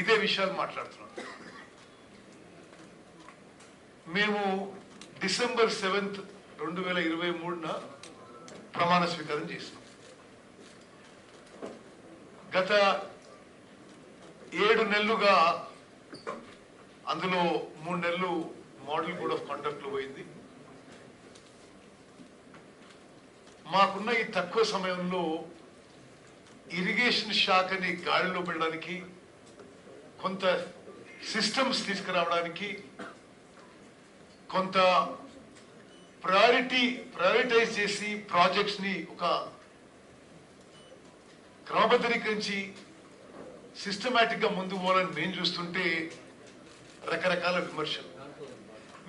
ఇదే విషయాలు మాట్లాడుతున్నాం. మేము డిసెంబర్ 7, 2023 ప్రమాణ స్వీకారం చేసినాం. గత 7 నెలలుగా అందులో 3 నెలలు మోడల్ కోడ్ ఆఫ్ కాండక్ట్ లో పోయింది. మాకున్న ఈ తక్కువ సమయంలో ఇరిగేషన్ శాఖని గాడిలో పెట్టడానికి, కొంత సిస్టమ్స్ తీసుకురావడానికి, కొంత ప్రయారిటైజ్ చేసి ప్రాజెక్ట్స్ ని ఒక క్రమబద్ధీకరించి సిస్టమేటిక్ గా ముందు పోవాలని మేము చూస్తుంటే రకరకాల విమర్శలు.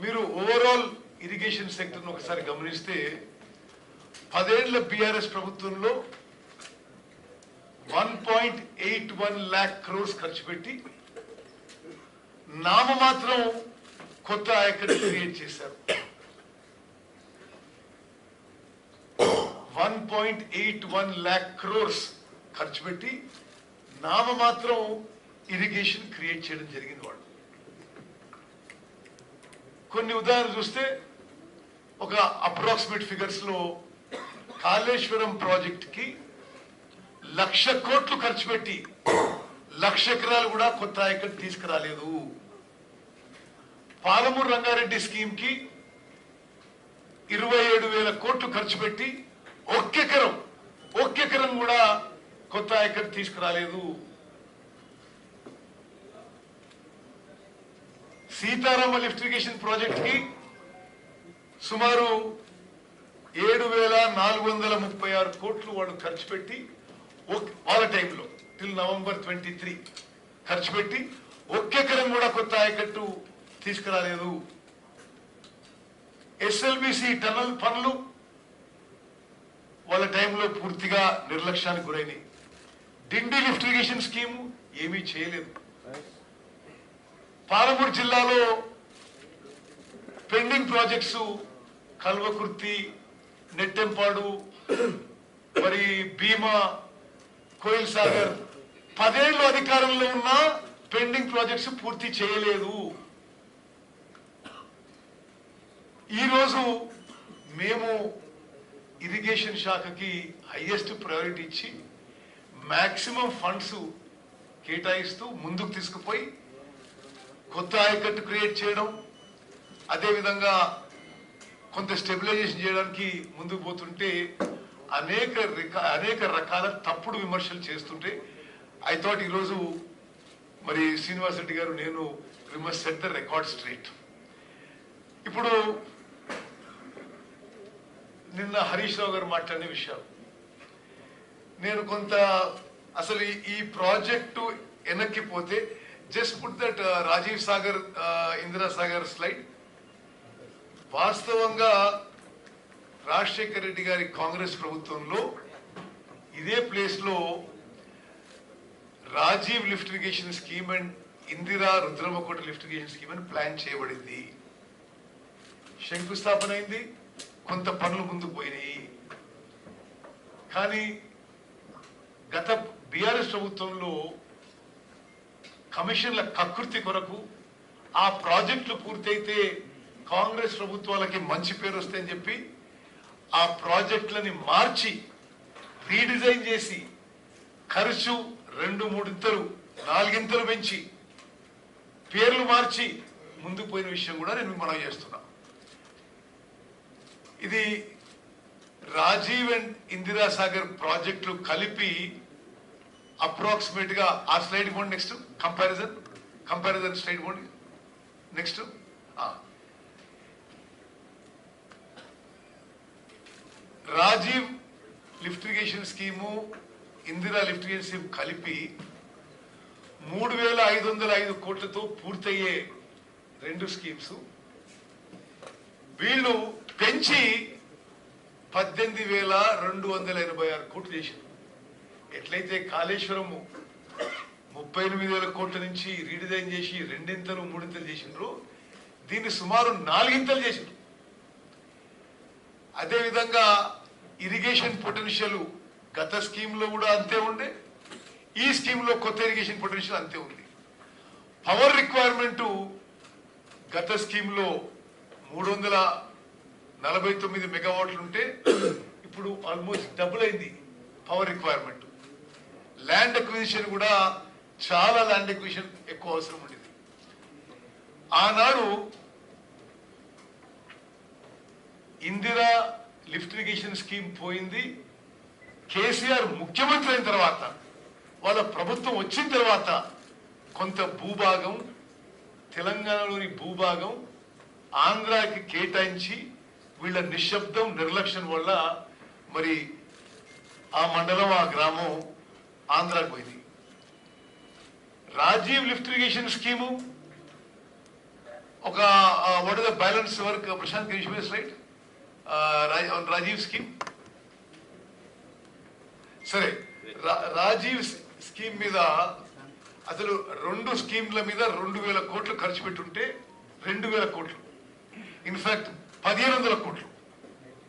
మీరు ఓవరాల్ ఇరిగేషన్ సెక్టర్ ఒకసారి గమనిస్తే 10 ఏళ్ల బీఆర్ఎస్ ప్రభుత్వంలో 1.81 lakh crores ఖర్చు పెట్టి నామమాత్రం కొత్త ఆయకట్టు క్రియేట్ చేశారు. 1.81 lakh crores ఖర్చు పెట్టి నామమాత్రం ఇరిగేషన్ క్రియేట్ చేయడం జరిగింది. వాళ్ళు కొన్ని ఉదాహరణలు చూస్తే ఒక అప్రాక్సిమేట్ ఫిగర్స్ లో కాళేశ్వరం ప్రాజెక్ట్ కి 1,00,000 కోట్లు ఖర్చు పెట్టి 1,00,000 ఎకరాలు కూడా కొత్త ఆయకట్టు తీసుకురాలేదు. పాలమూరు రంగారెడ్డి స్కీమ్ కి 27,000 కోట్లు ఖర్చు పెట్టి ఒక్క ఎకరం కూడా కొత్త ఆయకట్టు తీసుకురాలేదు. సీతారామ లిఫ్ట్ ఇరిగేషన్ ప్రాజెక్ట్ కి సుమారు 7,436 కోట్లు వాళ్ళు ఖర్చు పెట్టి వాళ్ళ టైంలో టిల్ నవంబర్ 23 ఖర్చు పెట్టి ఒక్క ఎకరం కూడా కొత్త ఆయకట్టు తీసుకురాలేదు. ఎస్ఎల్బిసి టనల్ పనులు వాళ్ళ టైంలో పూర్తిగా నిర్లక్ష్యానికి గురైనాయి. డిండి లిఫ్ట్ ఇరిగేషన్ స్కీమ్ ఏమీ చేయలేదు. పాలమూరు జిల్లాలో పెండింగ్ ప్రాజెక్ట్స్ కల్వకుర్తి, నెట్టెంపాడు, మరి భీమా, కోయిల్ సాగర్ 10 ఏళ్ళు అధికారంలో ఉన్న పెండింగ్ ప్రాజెక్ట్స్ పూర్తి చేయలేదు. ఈరోజు మేము ఇరిగేషన్ శాఖకి హైయెస్ట్ ప్రయారిటీ ఇచ్చి మాక్సిమం ఫండ్స్ కేటాయిస్తూ ముందుకు తీసుకుపోయి కొత్త ఆయకట్టు క్రియేట్ చేయడం, అదేవిధంగా కొంత స్టెబిలైజేషన్ చేయడానికి ముందుకు పోతుంటే అనేక రకాల తప్పుడు విమర్శలు చేస్తుంటే ఐ థాట్ ఈరోజు మరి శ్రీనివాస్ రెడ్డి గారు నేను we must set the record straight. ఇప్పుడు నిన్న హరీష్ రావు గారు మాట్లాడిన విషయాలు నేను కొంత అసలు ఈ ప్రాజెక్టు వెనక్కి పోతే just put that Rajiv Sagar Indira Sagar slide. వాస్తవంగా రాజశేఖర రెడ్డి గారి కాంగ్రెస్ ప్రభుత్వంలో ఇదే ప్లేస్ లో Rajiv lift irrigation scheme and Indira Rudramakota lift irrigation scheme అని ప్లాన్ చేయబడింది. శంకుస్థాపన అయింది, కొంత పనులు ముందుకు పోయినాయి. కానీ గత బీఆర్ఎస్ ప్రభుత్వంలో కమిషన్ల కకృతి కొరకు ఆ ప్రాజెక్టులు పూర్తయితే కాంగ్రెస్ ప్రభుత్వాలకి మంచి పేరు వస్తాయని చెప్పి ఆ ప్రాజెక్టులని మార్చి రీడిజైన్ చేసి ఖర్చు 2-3 ఇంతలు 4 ఇంతలు పెంచి పేర్లు మార్చి ముందుకు పోయిన విషయం కూడా నేను మనవి చేస్తున్నా. ఇది రాజీవ్ అండ్ ఇందిరా సాగర్ ప్రాజెక్టులు కలిపి అప్రాక్సిమేట్ గా ఆ స్లైడ్ పోండి. నెక్స్ట్ కంపారిజన్ స్లైడ్ పోండి. Next Rajiv lift irrigation scheme, Indira lift irrigation scheme కలిపి 3,505 కోట్లతో పూర్తయ్యే 2 స్కీమ్స్ వీళ్ళు పెంచి 18,286 కోట్లు చేశారు. ఎట్లయితే కాళేశ్వరము 38,000 కోట్ల నుంచి రీడిజైన్ చేసి 2 ఇంతలు 3 ఇంతలు చేసిండ్రు, దీన్ని సుమారు 4 ఇంతలు చేసిండ్రు. అదేవిధంగా ఇరిగేషన్ పొటెన్షియల్ గత స్కీమ్ లో కూడా అంతే ఉండే, ఈ స్కీమ్ లో కొత్త ఇరిగేషన్ పొటెన్షియల్ అంతే ఉంది. పవర్ రిక్వైర్మెంట్ గత స్కీమ్ లో 349 మెగావాట్లు ఉంటే ఇప్పుడు ఆల్మోస్ట్ డబుల్ అయింది పవర్ రిక్వైర్మెంట్. ల్యాండ్ అక్విజిషన్ కూడా చాలా ల్యాండ్ అక్విజిషన్ ఎక్కువ అవసరం ఉండేది. ఆనాడు ఇందిరా లిఫ్ట్ ఇరిగేషన్ స్కీమ్ పోయింది. కేసీఆర్ ముఖ్యమంత్రి అయిన తర్వాత, వాళ్ళ ప్రభుత్వం వచ్చిన తర్వాత కొంత భూభాగం, తెలంగాణలోని భూభాగం ఆంధ్రాకి కేటాయించి వీళ్ళ నిశ్శబ్దం నిర్లక్ష్యం వల్ల మరి ఆ మండలం, ఆ గ్రామం ఆంధ్రాకి పోయింది. రాజీవ్ లిఫ్ట్ ఇరిగేషన్ స్కీము ఒక what is the balance work Prashant Kishore right Rajiv scheme. సరే, రాజీవ్ స్కీమ్ మీద అసలు 2 స్కీమ్ల మీద 2,000 కోట్లు ఖర్చు పెట్టుంటే 2,000 కోట్లు, ఇన్ఫాక్ట్ 1,500 కోట్లు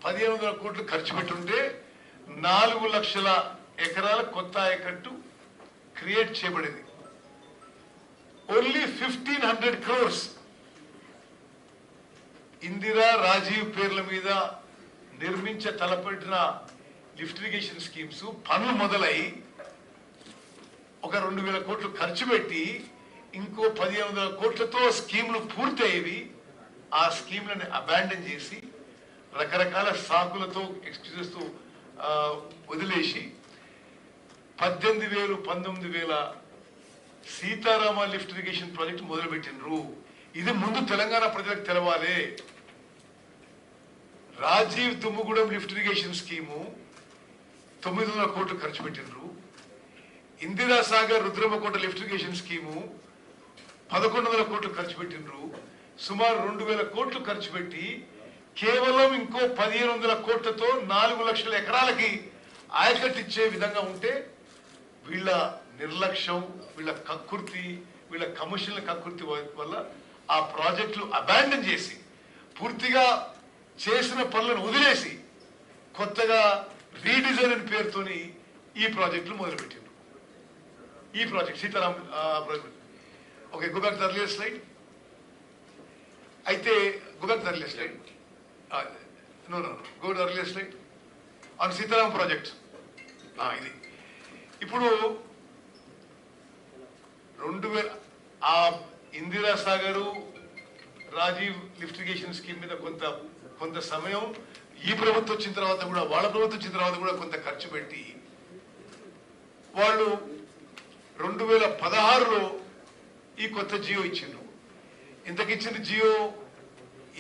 1,500 కోట్లు ఖర్చు పెట్టుంటే 4 లక్షల ఎకరాల కొత్త ఆయకట్టు క్రియేట్ చేయబడింది. ఓన్లీ 1,500 crores ఇందిరా, రాజీవ్ పేర్ల మీద తలపెట్టిన లిఫ్ట్ ఇరిగేషన్ స్కీమ్స్ పనులు మొదలై ఒక 2,000 కోట్లు ఖర్చు పెట్టి ఇంకో 1,500 కోట్లతో స్కీములు పూర్తయ్యేవి. ఆ స్కీమ్లను అబాండన్ చేసి రకరకాల సాకులతో ఎక్స్క్యూజెస్తో వదిలేసి 18,000 19,000 సీతారామ లిఫ్ట్ ఇరిగేషన్ ప్రాజెక్ట్ మొదలుపెట్టినరు. ఇది ముందు తెలంగాణ ప్రజలకు తెలవాలి. రాజీవ్ తుమ్ముగూడెం లిఫ్ట్ ఇరిగేషన్ స్కీము 900 కోట్లు ఖర్చు పెట్టినరు. Indira Sagar Rudramakota lift irrigation scheme 1,100 కోట్లు ఖర్చు పెట్టినరు. సుమారు 2,000 కోట్లు ఖర్చు పెట్టి కేవలం ఇంకో 1,500 కోట్లతో 4 లక్షల ఎకరాలకి ఆయకట్టిచ్చే విధంగా ఉంటే వీళ్ళ నిర్లక్ష్యం, వీళ్ళ కక్కుర్తి, వీళ్ళ కమిషన్ల కక్కుర్తి వల్ల ఆ ప్రాజెక్టులు అబాండన్ చేసి పూర్తిగా చేసిన పనులను వదిలేసి కొత్తగా రీడిజైన్ అనే పేరుతోని ఈ ప్రాజెక్టులు మొదలుపెట్టారు. ఈ project Sitaram project. Okay, go back to the earlier slide. అయితే go back to the earlier slide. No go to the earlier slide on Sitaram project. ఇది ఇప్పుడు 2000 ఆ Indira Sagar, Rajiv lift irrigation scheme మీద కొంత సమయం ఈ ప్రభుత్వం వచ్చిన తర్వాత కూడా, వాళ్ళ ప్రభుత్వం వచ్చిన తర్వాత కూడా కొంత ఖర్చు పెట్టి వాళ్ళు 2016లో ఈ కొత్త జియో ఇచ్చిండ్రు. ఇంతకిచ్చిన జియో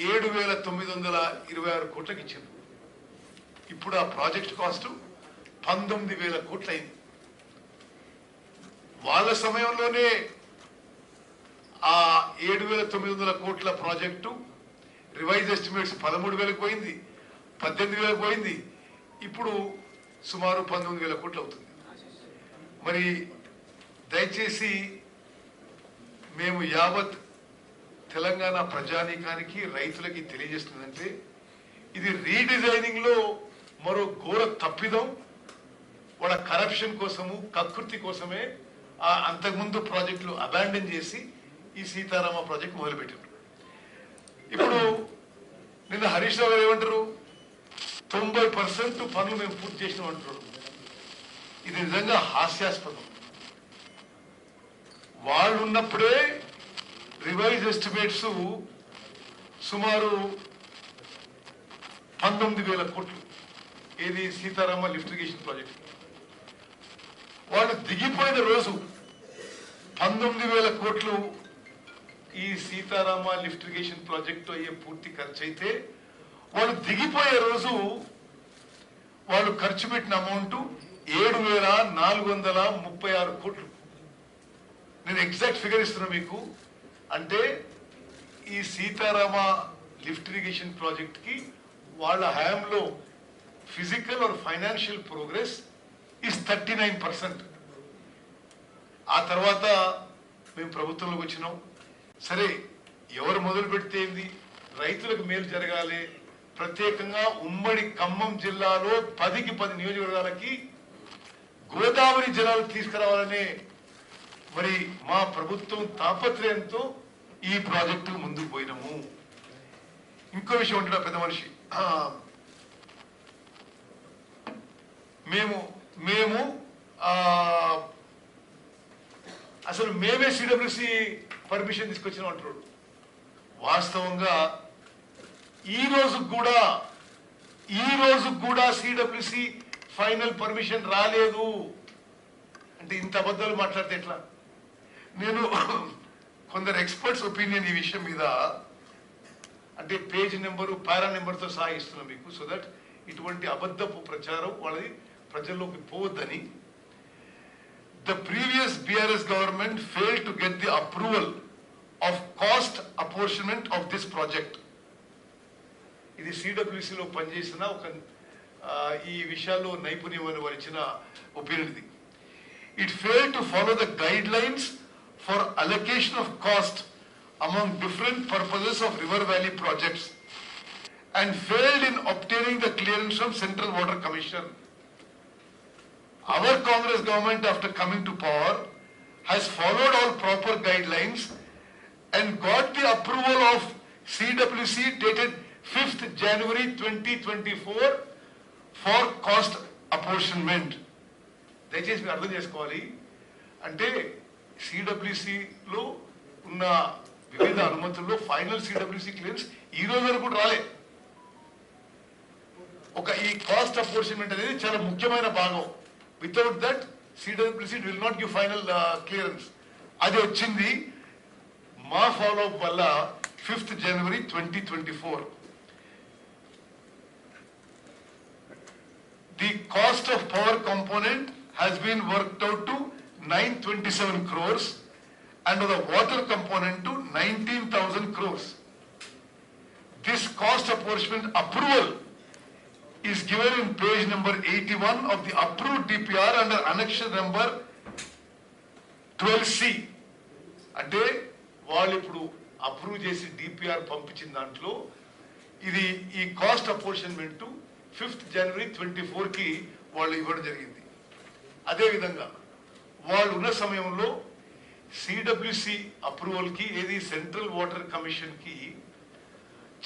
7,926 కోట్లకి ఇచ్చిండ్రు. ఇప్పుడు ఆ ప్రాజెక్ట్ కాస్ట్ 19,000 కోట్లు అయింది. వాళ్ళ సమయంలోనే ఆ 7,900 కోట్ల ప్రాజెక్టు రివైజ్ ఎస్టిమేట్స్ 13,000 పోయింది, 18,000 పోయింది, ఇప్పుడు సుమారు 19,000 కోట్లు అవుతుంది. మరి దయచేసి మేము యావత్ తెలంగాణ ప్రజానీకానికి, రైతులకి తెలియజేస్తుందంటే ఇది రీడిజైనింగ్ లో మరో ఘోర తప్పిదం. వాళ్ళ కరప్షన్ కోసము, కకృతి కోసమే అంతకుముందు ప్రాజెక్టులు అబాండన్ చేసి ఈ సీతారామ ప్రాజెక్ట్ మొదలుపెట్టారు. ఇప్పుడు నిన్న హరీష్ రావు గారు ఏమంటారు, 90% పనులు మేము పూర్తి చేసినాం అంటారు. ఇది నిజంగా హాస్యాస్పదం. వాళ్ళు ఉన్నప్పుడే రివైజ్ ఎస్టిమేట్స్ సుమారు 19,000 కోట్లు ఏది సీతారామ లిఫ్ట్ ఇరిగేషన్ ప్రాజెక్ట్. వాళ్ళు దిగిపోయిన రోజు 19,000 కోట్లు ఈ సీతారామ లిఫ్ట్ ఇరిగేషన్ ప్రాజెక్టు అయ్యే పూర్తి ఖర్చు అయితే, వాళ్ళు దిగిపోయే రోజు వాళ్ళు ఖర్చు పెట్టిన అమౌంట్ 7,436 కోట్లు. నేను ఎగ్జాక్ట్ ఫిగర్ ఇస్తున్నా మీకు. అంటే ఈ సీతారామ లిఫ్ట్ ఇరిగేషన్ ప్రాజెక్ట్ కి వాళ్ళ హయాంలో physical or financial progress is 39%. ఆ తర్వాత మేము ప్రభుత్వంలోకి వచ్చినాం. సరే, ఎవరు మొదలు పెడితే ఏంది, రైతులకు మేలు జరగాలి. ప్రత్యేకంగా ఉమ్మడి ఖమ్మం జిల్లాలో 10కి 10 నియోజకవర్గాలకి గోదావరి జలాలు తీసుకురావాలనే మరి మా ప్రభుత్వం తాపత్రయంతో ఈ ప్రాజెక్టు ముందుకు పోయినాము. ఇంకో విషయం ఉంటున్నా పెద్ద మనిషి, మేము అసలు మేమే సిడబ్ల్యూసి పర్మిషన్ తీసుకొచ్చినాం అంటున్నాడు. వాస్తవంగా ఈ రోజు కూడా సిడబ్ల్యూసి ఫైనల్ పర్మిషన్ రాలేదు అంటే ఇంత అబద్ధాలు మాట్లాడితే ఎట్లా? నేను కొందరు ఎక్స్పర్ట్స్ ఒపీనియన్ ఈ విషయం మీద అంటే పేజ్ నెంబరు పారా నెంబర్తో సహా ఇస్తున్నాం మీకు, సో దట్ ఇటువంటి అబద్ధపు ప్రచారం వాళ్ళది ప్రజల్లోకి పోవద్దని. The previous BRS government failed to get the approval of cost apportionment of this project. ఇది సిడబ్ల్యూసిలో పనిచేసిన ఒక ఈ విషయాల్లో నైపుణ్యం అని వారిచ్చిన ఒపీనియన్ ఇది. It failed to follow the guidelines for allocation of cost among different purposes of River Valley projects and failed in obtaining the clearance from Central Water Commission. Our Congress government, after coming to power, has followed all proper guidelines and got the approval of CWC dated 5th January 2024 for cost apportionment. దయచేసి మీరు అర్థం చేసుకోవాలి. అంటే సిడబ్ల్యూసిలో ఉన్న వివిధ అనుమతుల్లో final CWC clearance ఈ రోజు వరకు కూడా రాలే. ఈ కాస్ట్ అపోర్షన్మెంట్ అనేది చాలా ముఖ్యమైన భాగం. Without that CWC will not give final clearance. అది వచ్చింది మా ఫాలో అప్ వల్ల 5th January 2024. The cost of power component has been worked out to 927 crores and the water component to 19,000 crores. This cost apportionment approval is given in page number 81 of the approved DPR under annexure number 12C. అంటే వాళ్ళు ఇప్పుడు approve చేసి DPR పంపించిన దాంట్లో ఇది ఈ cost అపోర్షన్మెంట్ 5th January 2024 వాళ్ళు ఇవ్వడం జరిగింది. అదేవిధంగా వాళ్ళు ఉన్న సమయంలో సిడబ్ల్యూసి అప్రూవల్కి ఏది సెంట్రల్ వాటర్ కమిషన్కి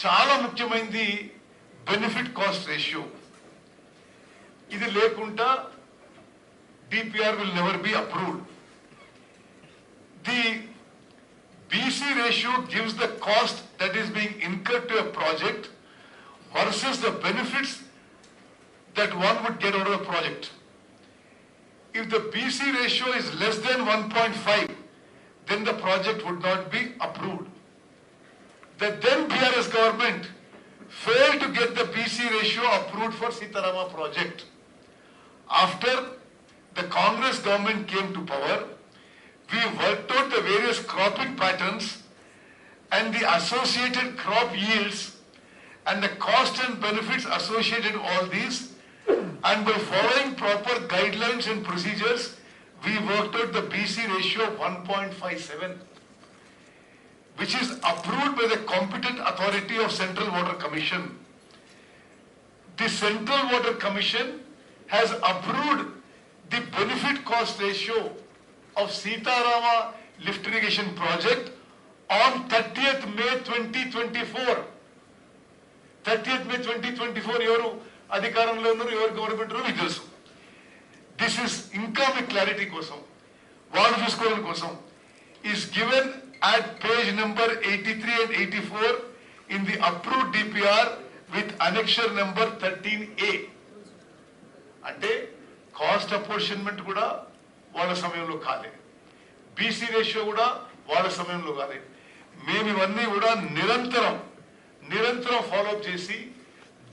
చాలా ముఖ్యమైనది బెనిఫిట్ కాస్ట్ రేషియో. ఇది లేకుండా DPR will never be approved. The BC ratio gives the cost that is being incurred to a project versus the benefits that one would get out of the project. If the BC ratio is less than 1.5, then the project would not be approved. The then BRS government failed to get the BC ratio approved for Sitarama project. After the Congress government came to power, we worked out the various cropping patterns and the associated crop yields and the cost and benefits associated with all these, and by following proper guidelines and procedures, we worked out the BC ratio of 1.57, which is approved by the competent authority of Central Water Commission. The Central Water Commission has approved the benefit cost ratio of Sitarama lift irrigation project on 30th May 2024. 30th May 2024 ఎవరు అధికారంలో ఉన్నారు, ఎవరు government మీకు తెలుసు. This is ఇంకా మీ clarity కోసం వాళ్ళు చూసుకోవడం కోసం is given at page number 83 and 84 in the approved DPR with annexure number 13A. అంటే కాస్ట్ అపోర్షన్మెంట్ కూడా వాళ్ళ సమయంలో కాలేదు, బీసీ రేషియో కూడా వాళ్ళ సమయంలో కాలేదు. మేము ఇవన్నీ కూడా నిరంతరం ఫాలోఅప్ చేసి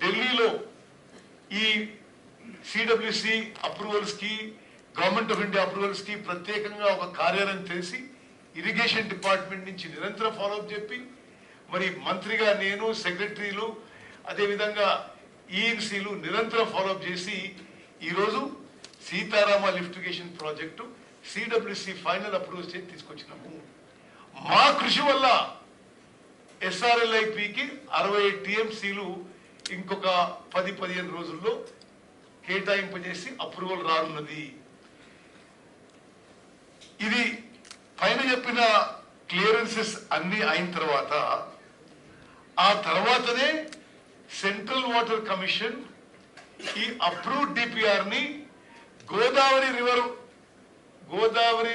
ఢిల్లీలో ఈ సిడబ్ల్యూసి అప్రూవల్స్కి గవర్నమెంట్ ఆఫ్ ఇండియా అప్రూవల్స్కి ప్రత్యేకంగా ఒక కార్యాలయం చేసి ఇరిగేషన్ డిపార్ట్మెంట్ నుంచి నిరంతరం ఫాలోఅప్ చెప్పి మరి మంత్రిగా నేను, సెక్రటరీలు, అదేవిధంగా ఈఎన్సీలు నిరంతరం ఫాలోఅప్ చేసి ఈరోజు Sitarama lift irrigation project CWC final approval చేసి తీసుకొచ్చినాము. మా కృషి వల్ల ఎస్ఆర్ఎల్ఐపికి 60 టీఎంసీలు ఇంకొక 10-15 రోజుల్లో కేటాయింపజేసి అప్రూవల్ రానున్నది. ఇది పైన చెప్పిన క్లియరెన్సెస్ అన్ని అయిన తర్వాత ఆ తర్వాతనే సెంట్రల్ వాటర్ కమిషన్ ఈ అప్రూవ్డ్ డిపిఆర్ ని గోదావరి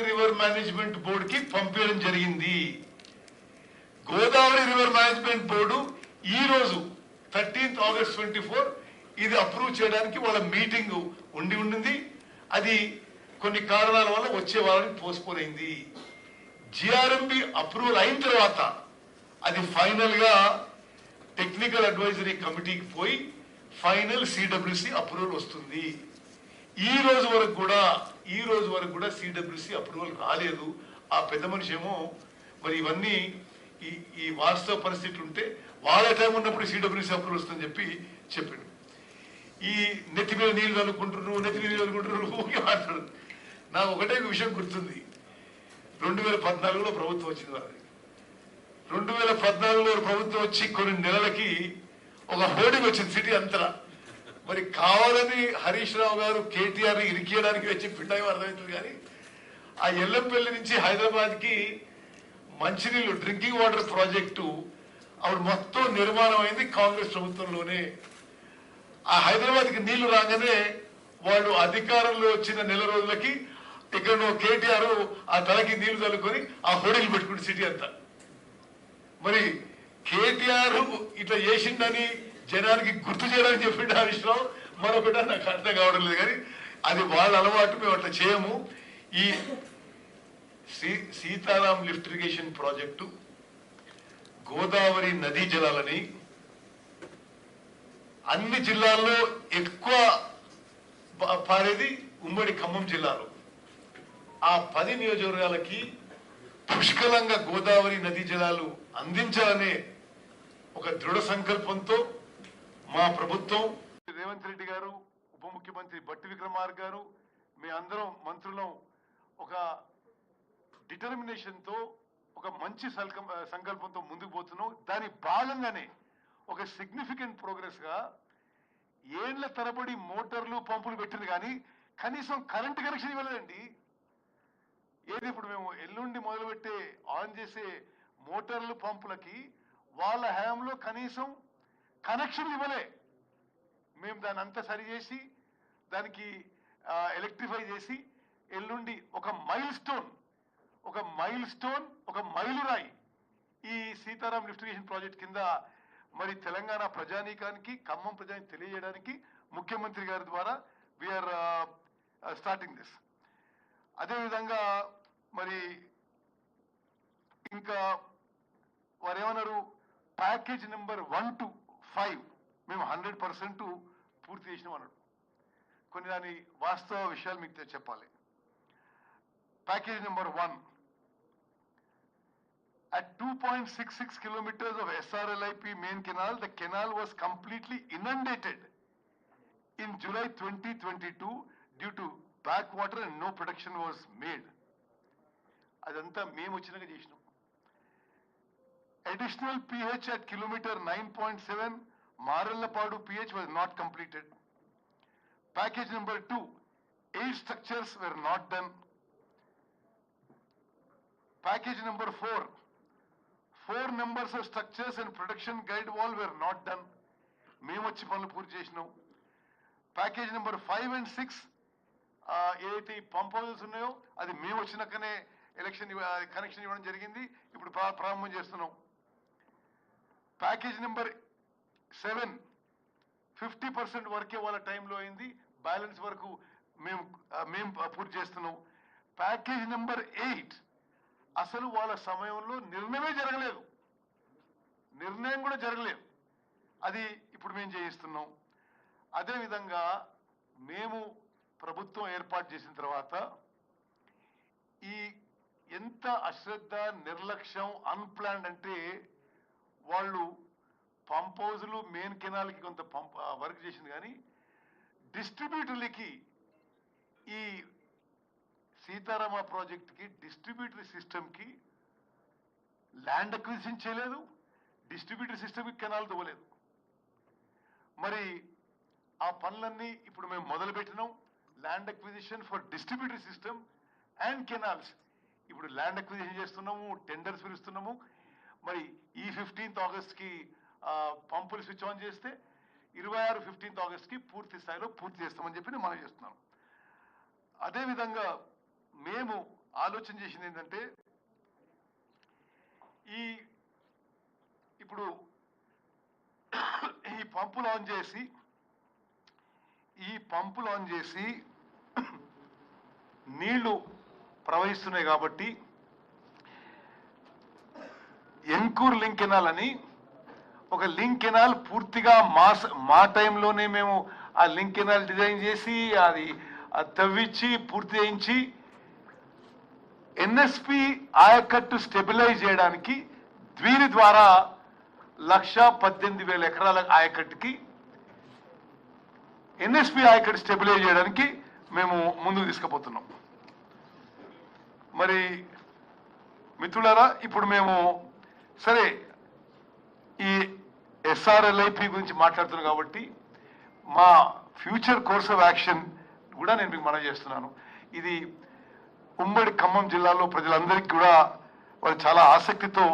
రివర్ మేనేజ్మెంట్ బోర్డు కి పంపించడం జరిగింది. గోదావరి రివర్ మేనేజ్మెంట్ బోర్డు ఈ రోజు 13th August 2024 ఇది అప్రూవ్ చేయడానికి వాళ్ళ మీటింగ్ ఉండింది. అది కొన్ని కారణాల వల్ల వచ్చే వారానికి పోస్ట్పోన్ అయింది. జిఆర్ఎంబి అప్రూవల్ అయిన తర్వాత అది ఫైనల్ గా టెక్నికల్ అడ్వైజరీ కమిటీకి పోయి ఫైనల్ సిడబ్ల్యూసి అప్రూవల్ వస్తుంది. ఈ రోజు వరకు కూడా సిడబ్ల్యూసి అప్రూవల్ రాలేదు. ఆ పెద్ద మనిషి ఏమో మరి ఇవన్నీ ఈ వాస్తవ పరిస్థితులు ఉంటే వాళ్ళ టైం ఉన్నప్పుడు సిడబ్ల్యూసి అప్రూవల్ వస్తుందని చెప్పాడు. ఈ నెత్తి మీద నీళ్లు కలుపుకుంటున్నారు మాట్లాడు. నాకు ఒకటే విషయం గుర్తుంది. 2014లో ప్రభుత్వం వచ్చింది. వాళ్ళది 2014లో ప్రభుత్వం వచ్చి కొన్ని నెలలకి ఒక హోర్డింగ్ వచ్చింది సిటీ అంతటా. మరి కావాలని హరీష్ రావు గారు కేటీఆర్ ని ఇరికేయడానికి వచ్చి పిండాయి అర్థమవుతుంది. కానీ ఆ ఎల్లంపల్లి నుంచి హైదరాబాద్ కి మంచినీళ్ళు డ్రింకింగ్ వాటర్ ప్రాజెక్టు అప్పుడు మొత్తం నిర్మాణం అయింది కాంగ్రెస్ ప్రభుత్వంలోనే. ఆ హైదరాబాద్ కి నీళ్లు రాగానే వాళ్ళు అధికారంలో వచ్చిన నెల రోజులకి ఇక్కడ కేటీఆర్ ఆ తలకి నీళ్లు చల్లుకొని ఆ హోర్డింగ్ పెట్టుకుంటే సిటీ అంతా. మరి కేటీఆర్ ఇట్లా చేసిండని జనానికి గుర్తు చేయడానికి చెప్పిండు హరీష్ రావు. మరొకట నాకు అర్థం కావడం లేదు. కానీ అది వాళ్ళ అలవాటు, మేము అట్లా చేయము. ఈ Sitaram lift irrigation project Godavari నదీ జలాలని అన్ని జిల్లాల్లో ఎక్కువ పారేది ఉమ్మడి ఖమ్మం జిల్లాలో. ఆ 10 నియోజకవర్గాలకి పుష్కలంగా గోదావరి నదీ జలాలు అందించాలనే ఒక దృఢ సంకల్పంతో మా ప్రభుత్వం, రేవంత్ రెడ్డి గారు, ఉప ముఖ్యమంత్రి బట్టి విక్రమార్క గారు, మీ అందరం మంత్రులం ఒక డిటర్మినేషన్ తో ఒక మంచి సంకల్పంతో ముందుకు పోతున్నాం. దాని భాగంగానే ఒక సిగ్నిఫికెంట్ ప్రోగ్రెస్ గా ఏళ్ల తరబడి మోటార్లు పంపులు పెట్టింది కానీ కనీసం కరెంట్ కనెక్షన్ ఇవ్వలేదండి. ఏది ఇప్పుడు మేము ఎల్లుండి మొదలుపెట్టే ఆన్ చేసే మోటార్లు పంపులకి వాళ్ళ హయాంలో కనీసం కనెక్షన్ ఇవ్వలే. మేము దాన్ని అంతా సరి చేసి దానికి ఎలక్ట్రిఫై చేసి ఎల్లుండి ఒక మైలురాయి ఈ సీతారాం లిఫ్ట్ ఇరిగేషన్ ప్రాజెక్ట్ కింద మరి తెలంగాణ ప్రజానీకానికి, ఖమ్మం ప్రజానికి తెలియజేయడానికి ముఖ్యమంత్రి గారి ద్వారా వీఆర్ స్టార్టింగ్ దిస్. అదేవిధంగా మరి ఇంకా వారు ఏమన్నారు, ప్యాకేజ్ నెంబర్ 1 to 5 మేము 100% పూర్తి చేసినాం అన్నాడు. కొన్ని దాని వాస్తవ విషయాలు మీకు చెప్పాలి. Package number 1 at 2.66 kilometers of SRLIP main canal, the canal was completely inundated in July 2022 due to backwater and no protection was made. అదంతా మేము వచ్చినాక చేసినాం. Additional pH at kilometer 9.7 Marallapadu pH was not completed. Package number 2, 8 structures were not done. Package number 4, 4 numbers of structures and protection guide wall were not done. మేము వచ్చి పనులు పూర్తి చేసినాం. Package number 5 and 6 ఏదైతే ఈ పంప్ హౌసెస్ ఉన్నాయో అది మేము వచ్చినాకనే కనెక్షన్ ఇవ్వడం జరిగింది. ఇప్పుడు ప్రారంభం చేస్తున్నాం. ప్యాకేజ్ నెంబర్ 7 50% వరకే వాళ్ళ టైంలో అయింది. బ్యాలెన్స్ వరకు మేము పూర్తి చేస్తున్నాం. ప్యాకేజ్ నెంబర్ 8 అసలు వాళ్ళ సమయంలో నిర్ణయం కూడా జరగలేదు. అది ఇప్పుడు మేము చేయిస్తున్నాం. అదేవిధంగా మేము ప్రభుత్వం ఏర్పాటు చేసిన తర్వాత ఈ ఎంత అశ్రద్ధ, నిర్లక్ష్యం, అన్ప్లాన్డ్ అంటే వాళ్ళు పంప్ హౌజులు మెయిన్ కెనాల్కి కొంత వర్క్ చేసింది కానీ డిస్ట్రిబ్యూటర్లకి ఈ సీతారామ ప్రాజెక్ట్కి డిస్ట్రిబ్యూటరీ సిస్టమ్కి ల్యాండ్ అక్విజిషన్ చేయలేదు, డిస్ట్రిబ్యూటరీ సిస్టమ్కి కెనాల్ తవ్వలేదు. మరి ఆ పనులన్నీ ఇప్పుడు మేము మొదలు పెట్టినాం. Land acquisition for distributary system and canals ఇప్పుడు ల్యాండ్ అక్విజిషన్ చేస్తున్నాము, టెండర్స్ పిలుస్తున్నాము. మరి ఈ 15th ఆగస్ట్కి పంపులు స్విచ్ ఆన్ చేస్తే 26 15th ఆగస్ట్కి పూర్తి స్థాయిలో పూర్తి చేస్తామని చెప్పి నేను మనం చేస్తున్నాను. అదేవిధంగా మేము ఆలోచన చేసింది ఏంటంటే ఇప్పుడు ఈ పంపులు ఆన్ చేసి నీళ్లు ప్రవహిస్తున్నాయి కాబట్టి ఎంకూర్ లింక్ కెనాల్ అని ఒక లింక్ కెనాల్ పూర్తిగా మా టైంలోనే మేము ఆ లింక్ కెనాల్ డిజైన్ చేసి అది తవ్వించి పూర్తి చేయించి ఎన్ఎస్పి ఆయకట్టు స్టెబిలైజ్ చేయడానికి దీని ద్వారా 1,18,000 ఎకరాల ఆయకట్టుకి ఎన్ఎస్పి ఆయకట్టు స్టెబిలైజ్ చేయడానికి మేము ముందుకు తీసుకుపోతున్నాం. మరి మిత్రులారా, ఇప్పుడు మేము సరే ఈ ఎస్ఆర్ఎల్ఐపి గురించి మాట్లాడుతున్నాం కాబట్టి మా ఫ్యూచర్ కోర్స్ ఆఫ్ యాక్షన్ కూడా నేను మీకు మనవి చేస్తున్నాను. ఇది ఉమ్మడి ఖమ్మం జిల్లాలో ప్రజలందరికీ కూడా వాళ్ళు చాలా ఆసక్తితో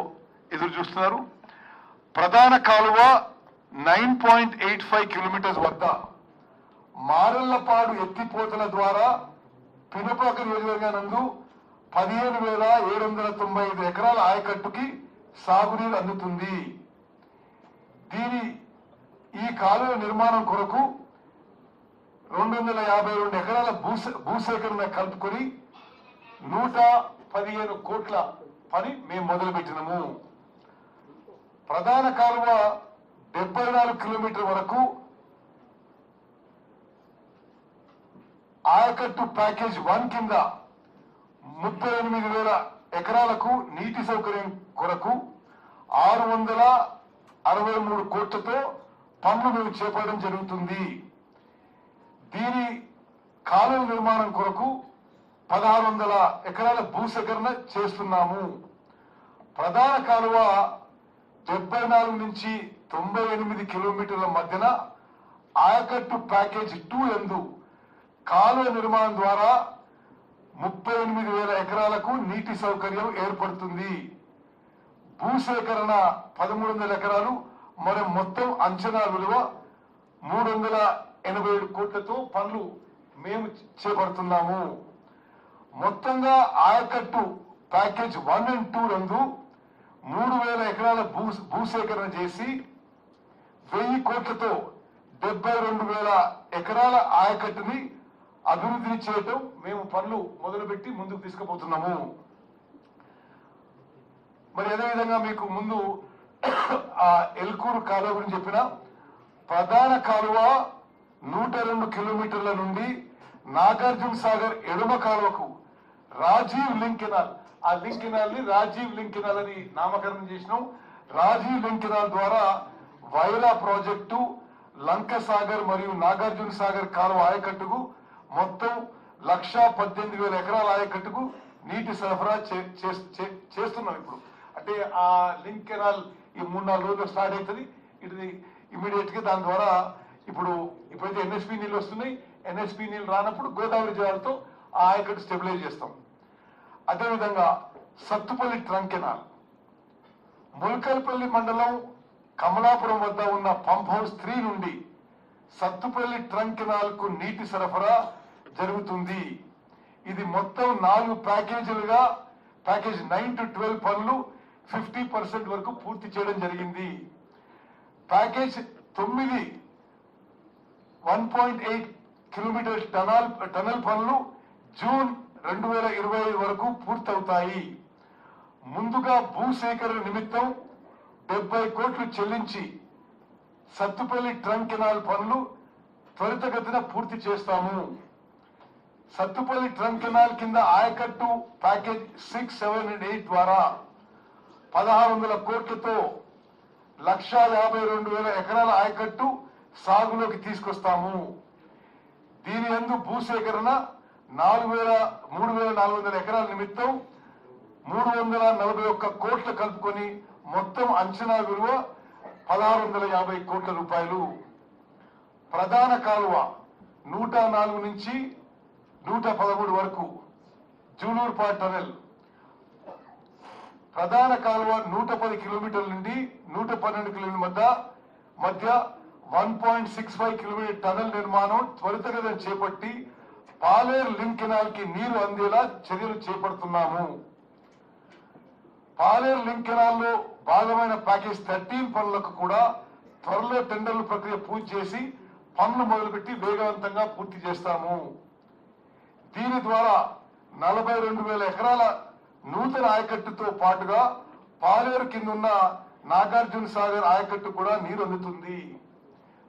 ఎదురు చూస్తున్నారు. ప్రధాన కాలువ 9.85 కిలోమీటర్స్ వద్ద మారెళ్లపాడు ఎత్తిపోతల ద్వారా పినపాక నియోజకవర్గం నందు 15,795 ఎకరాల ఆయకట్టుకి సాగునీరు అందుతుంది. ఈ కాలువ నిర్మాణం కొరకు 252 ఎకరాల భూసేకరణ కలుపుకొని 115 కోట్ల పని మేము మొదలుపెట్టినాము. ప్రధాన కాలువ 74 కిలోమీటర్ వరకు ఆయకట్టు ప్యాకేజ్ 1 కింద 38,000 ఎకరాలకు నీటి సౌకర్యం కొరకు 663 కోట్లతో పనులు మేము చేపట్టడం జరుగుతుంది. దీని కాలువ నిర్మాణం కొరకు 1,600 ఎకరాల భూసేకరణ చేస్తున్నాము. ప్రధాన కాలువ 74 నుంచి 98 కిలోమీటర్ల మధ్యన ఆయకట్టు ప్యాకేజ్ 2 యందు కాలువ నిర్మాణం ద్వారా 38,000 ఎకరాలకు నీటి సౌకర్యం ఏర్పడుతుంది. భూసేకరణ 1,300 ఎకరాలు, మరి మొత్తం అంచనా విలువ 387 కోట్లతో పనులు మేము చేపడుతున్నాము. మొత్తంగా ఆయకట్టు ప్యాకేజ్ 1 and 2 నందు 3,000 ఎకరాల భూసేకరణ చేసి 1,000 కోట్లతో 72,000 ఎకరాల ఆయకట్టుని అభివృద్ధిని చేయటం మేము పనులు మొదలుపెట్టి ముందుకు తీసుకుపోతున్నాము. మరి అదేవిధంగా మీకు ముందు ఆ ఎల్కూరు కాలువ గురించి చెప్పిన ప్రధాన కాలువ 102 కిలోమీటర్ల నుండి నాగార్జున సాగర్ ఎడమ కాలువకు రాజీవ్ లింక్ కెనాల్, ఆ లింక్ కెనాల్ ని రాజీవ్ లింక్ కెనాల్ అని నామకరణం చేసినాం. రాజీవ్ లింక్ కెనాల్ ద్వారా వైరా ప్రాజెక్టు, లంక సాగర్ మరియు నాగార్జున సాగర్ కాలువ ఆయకట్టుకు మొత్తం 118,000 ఎకరాల ఆయకట్టుకు నీటి సరఫరా చేస్తున్నాం. ఇప్పుడు అంటే ఆ లింక్ కెనాల్ ఈ 3-4 రోజులు స్టార్ట్ అవుతుంది. ఇది ఇమీడియట్ గా దాని ద్వారా ఇప్పుడైతే ఎన్ఎస్పి నీళ్ళు వస్తున్నాయి. ఎన్ఎస్పి నీళ్ళు రానప్పుడు గోదావరి జలాలతో ఆ ఆయకట్టు స్టెబిలైజ్ చేస్తాం. అదేవిధంగా సత్తుపల్లి ట్రంక్ కెనాల్, ముల్కల్పల్లి మండలం కమలాపురం వద్ద ఉన్న పంప్ హౌస్ 3 నుండి సత్తుపల్లి ట్రంక్ కెనాల్ కు నీటి సరఫరా జరుగుతుంది. ఇది మొత్తం 4 ప్యాకేజీలుగా ప్యాకేజ్ 9 to 12 పనులు 50% వరకు పూర్తి చేయడం జరిగింది. ప్యాకేజ్ 9 1.8 కిలోమీటర్ టనల్ పనులు జూన్ 2025 వరకు పూర్తవుతాయి. ముందుగా భూసేకరణ నిమిత్తం 70 కోట్లు చెల్లించి సత్తుపల్లి ట్రంక్ కెనాల్ పనులు త్వరితగతిన పూర్తి చేస్తాము. సత్తుపల్లి ట్రంక్ కెనాల్ కింద ఆయకట్టు ప్యాకేజ్ 6, 7 and 8 ద్వారా 1,600 కోట్లతో 152,000 ఎకరాల ఆయకట్టు సాగులోకి తీసుకొస్తాము. దీని యందు భూసేకరణ 3,400 ఎకరాల నిమిత్తం 341 కోట్లు కలుపుకొని మొత్తం అంచనా విలువ 1,650 కోట్ల రూపాయలు. ప్రధాన కాలువ 104 నుంచి 113 వరకు జూలూరుపాడు టనెల్ ప్రధాన కాలువ 110 కిలోమీటర్ల నుండి 112 కిలోమీటర్ల మధ్య 1.65 కిలోమీటర్ టనల్ నిర్మాణం త్వరితగతిన చేపట్టి పాలేరు లింక్ కెనాల్ కి నీరు అందేలా చర్యలు చేపడుతున్నాము. పాలేరు లింక్ కెనాల్ లో భాగమైన ప్యాకేజ్ 13 పనులకు కూడా త్వరలో టెండర్ల ప్రక్రియ పూర్తి చేసి పనులు మొదలుపెట్టి వేగవంతంగా పూర్తి చేస్తాము. దీని ద్వారా 42,000 ఎకరాల నూతన ఆయకట్టుతో పాటుగా పాలేరు కింద ఉన్న నాగార్జున సాగర్ ఆయకట్టు కూడా నీరు అందుతుంది.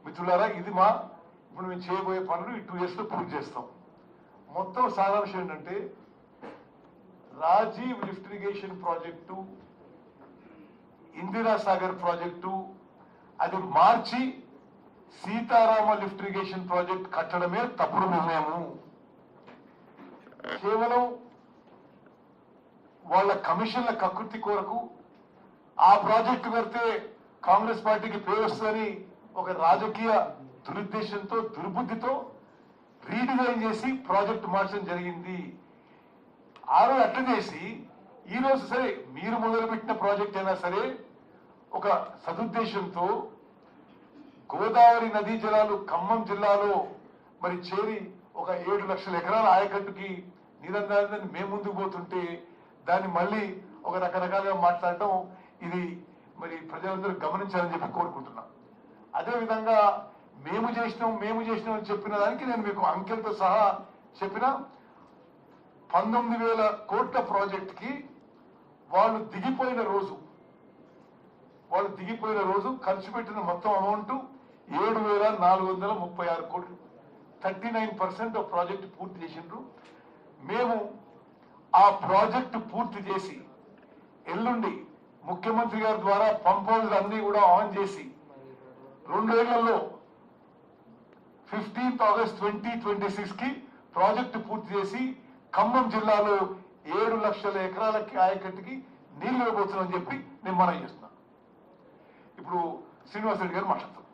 మిత్రులారా, ఇది ఇప్పుడు మేము చేయబోయే పనులు ఈ 2 years లో పూర్తి చేస్తాం. మొత్తం సారాంశం ఏంటంటే Rajiv lift irrigation project, Indira Sagar project అది మార్చి సీతారామ లిఫ్ట్ ఇరిగేషన్ ప్రాజెక్ట్ కట్టడమే తప్పుడు నిర్ణయము. కేవలం వాళ్ళ కమిషన్ల కకృతి కొరకు ఆ ప్రాజెక్టు కడితే కాంగ్రెస్ పార్టీకి పేరు వస్తుందని ఒక రాజకీయ దురుద్దేశంతో దుర్బుద్ధితో రీడిజైన్ చేసి ప్రాజెక్టు మార్చడం జరిగింది. ఆ రోజు అట్లా చేసి ఈ రోజు సరే మీరు మొదలుపెట్టిన ప్రాజెక్ట్ అయినా సరే ఒక సదుద్దేశంతో గోదావరి నదీ జలాలు ఖమ్మం జిల్లాలో మరి చేరి ఒక 7 లక్షల ఎకరాల ఆయకట్టుకి నీరందాలని మేము ముందుకు పోతుంటే దాన్ని మళ్ళీ ఒక రకరకాలుగా మాట్లాడటం ఇది మరి ప్రజలందరూ గమనించాలని చెప్పి కోరుకుంటున్నాం. అదేవిధంగా మేము చేసినాం అని చెప్పిన దానికి నేను మీకు అంకెలతో సహా చెప్పిన 19,000 కోట్ల ప్రాజెక్ట్ కి వాళ్ళు దిగిపోయిన రోజు ఖర్చు పెట్టిన మొత్తం అమౌంట్ 7,436 కోట్లు. 39% ప్రాజెక్ట్ పూర్తి చేసిండ్రు. మేము ఆ ప్రాజెక్టు పూర్తి చేసి ఎల్లుండి ముఖ్యమంత్రి గారి ద్వారా పంప్ హౌస్ అన్ని కూడా ఆన్ చేసి 2 ఏళ్లలో 15th August 2026 కి ప్రాజెక్టు పూర్తి చేసి ఖమ్మం జిల్లాలో 7 లక్షల ఎకరాలకి ఆయకట్టుకి నీళ్లు ఇవ్వబోతున్నామని చెప్పి నేను మనవి చేస్తున్నాను. ఇప్పుడు శ్రీనివాస్ రెడ్డి గారు మాట్లాడతారు.